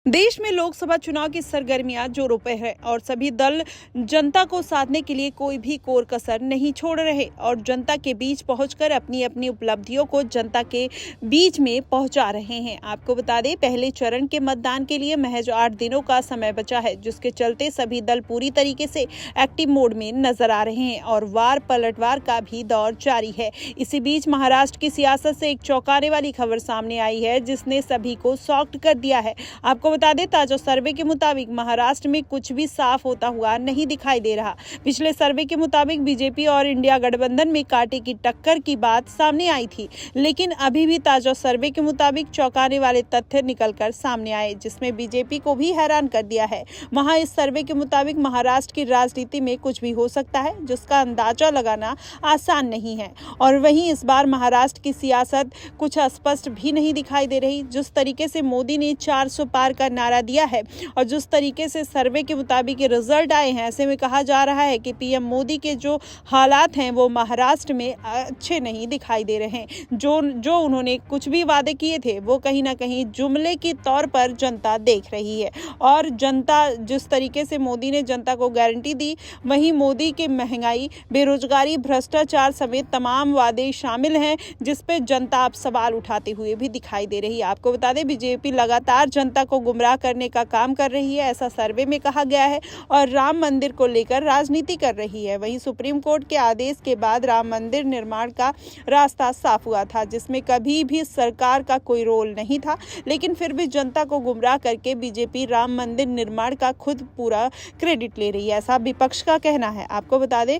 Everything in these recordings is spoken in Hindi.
देश में लोकसभा चुनाव की सरगर्मियां जोरों पर है और सभी दल जनता को साधने के लिए कोई भी कोर कसर नहीं छोड़ रहे और जनता के बीच पहुंचकर अपनी अपनी उपलब्धियों को जनता के बीच में पहुंचा रहे हैं। आपको बता दें, पहले चरण के मतदान के लिए महज 8 दिनों का समय बचा है, जिसके चलते सभी दल पूरी तरीके से एक्टिव मोड में नजर आ रहे हैं और वार पलटवार का भी दौर जारी है। इसी बीच महाराष्ट्र की सियासत से एक चौंकाने वाली खबर सामने आई है, जिसने सभी को शॉक्ड कर दिया है। आपको बता दें, ताजा सर्वे के मुताबिक महाराष्ट्र में कुछ भी साफ होता हुआ नहीं दिखाई दे रहा। पिछले सर्वे के मुताबिक बीजेपी और इंडिया गठबंधन में कांटे की टक्कर की बात सामने आई थी, लेकिन अभी भी ताजा सर्वे के मुताबिक चौंकाने वाले तथ्य निकलकर सामने आए, जिसमें बीजेपी को भी हैरान कर दिया है। वहां इस सर्वे के मुताबिक महाराष्ट्र की राजनीति में कुछ भी हो सकता है, जिसका अंदाजा लगाना आसान नहीं है। और वहीं इस बार महाराष्ट्र की सियासत कुछ स्पष्ट भी नहीं दिखाई दे रही। जिस तरीके से मोदी ने 400 पार का नारा दिया है और जिस तरीके से सर्वे के मुताबिक रिजल्ट आए हैं, ऐसे में कहा जा रहा है कि पीएम मोदी के जो हालात हैं वो महाराष्ट्र में अच्छे नहीं दिखाई दे रहे हैं। जो उन्होंने कुछ भी वादे किए थे वो कहीं ना कहीं जुमले के तौर पर जनता देख रही है। और जनता जिस तरीके से मोदी ने जनता को गारंटी दी, वहीं मोदी के महंगाई, बेरोजगारी, भ्रष्टाचार समेत तमाम वादे शामिल हैं, जिस पे जनता अब सवाल उठाते हुए भी दिखाई दे रही है। आपको बता दें, बीजेपी लगातार जनता को गुमराह करने का काम कर रही है, ऐसा सर्वे में कहा गया है, और राम मंदिर को लेकर राजनीति कर रही है। वहीं सुप्रीम कोर्ट के आदेश के बाद राम मंदिर निर्माण का रास्ता साफ हुआ था, जिसमें कभी भी सरकार का कोई रोल नहीं था, लेकिन फिर भी जनता को गुमराह करके बीजेपी राम मंदिर निर्माण का खुद पूरा क्रेडिट ले रही है, ऐसा विपक्ष का कहना है। आपको बता दें,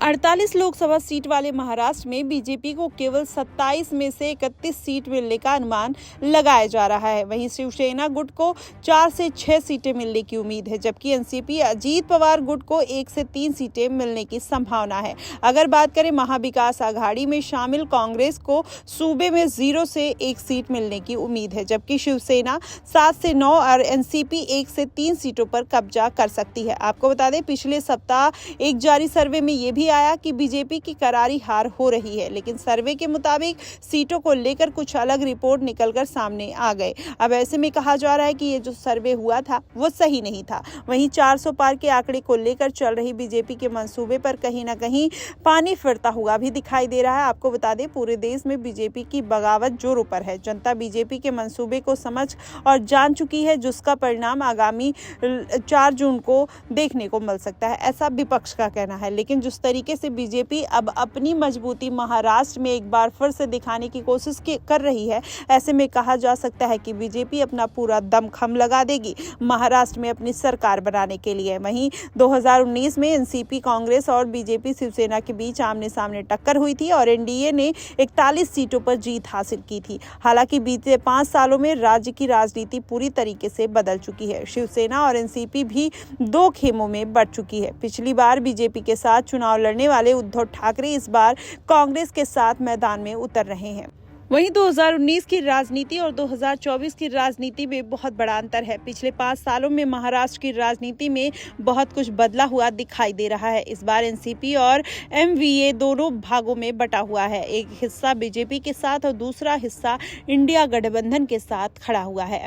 48 लोकसभा सीट वाले महाराष्ट्र में बीजेपी को केवल 27 में से 31 सीट मिलने का अनुमान लगाया जा रहा है। वहीं शिवसेना गुट को 4 से 6 सीटें मिलने की उम्मीद है, जबकि एनसीपी अजीत पवार गुट को 1 से 3 सीटें मिलने की संभावना है। अगर बात करें महाविकास आघाड़ी में शामिल कांग्रेस को सूबे में 0 से 1 सीट मिलने की उम्मीद है, जबकि शिवसेना 7 से 9 और एनसीपी 1 से 3 सीटों पर कब्जा कर सकती है। आपको बता दें, पिछले सप्ताह एक जारी सर्वे में यह भी आया कि बीजेपी की करारी हार हो रही है, लेकिन सर्वे के मुताबिक सीटों को लेकर कुछ अलग रिपोर्ट निकलकर सामने आ गए। अब ऐसे में कहा जा रहा है कि ये जो सर्वे हुआ था वो सही नहीं था। वहीं 400 पार के आंकड़े को लेकर चल रही बीजेपी के मंसूबे पर कहीं ना कहीं पानी फिरता हुआ भी दिखाई दे रहा है। आपको बता दें, पूरे देश में बीजेपी की बगावत जोरों पर है। जनता बीजेपी के मंसूबे को समझ और जान चुकी है, जिसका परिणाम आगामी 4 जून को देखने को मिल सकता है, ऐसा विपक्ष का कहना है। लेकिन जिस तरीके से बीजेपी अब अपनी मजबूती महाराष्ट्र में एक बार फिर से दिखाने की कोशिश कर रही है, ऐसे में कहा जा सकता है कि बीजेपी अपना पूरा दमखम लगा देगी महाराष्ट्र में अपनी सरकार बनाने के लिए। वहीं 2019 में एनसीपी, कांग्रेस और बीजेपी शिवसेना के बीच आमने सामने टक्कर हुई थी और एनडीए ने 41 सीटों पर जीत हासिल की थी। हालांकि बीते 5 सालों में राज्य की राजनीति पूरी तरीके से बदल चुकी है। शिवसेना और एनसीपी भी 2 खेमों में बढ़ चुकी है। पिछली बार बीजेपी के साथ चुनाव लड़ने वाले उद्धव ठाकरे इस बार कांग्रेस के साथ मैदान में उतर रहे हैं। वहीं 2019 की राजनीति और 2024 की राजनीति में बहुत बड़ा अंतर है। पिछले 5 सालों में महाराष्ट्र की राजनीति में बहुत कुछ बदला हुआ दिखाई दे रहा है। इस बार एनसीपी और एमवीए दोनों भागों में बटा हुआ है। एक हिस्सा बीजेपी के साथ और दूसरा हिस्सा इंडिया गठबंधन के साथ खड़ा हुआ है।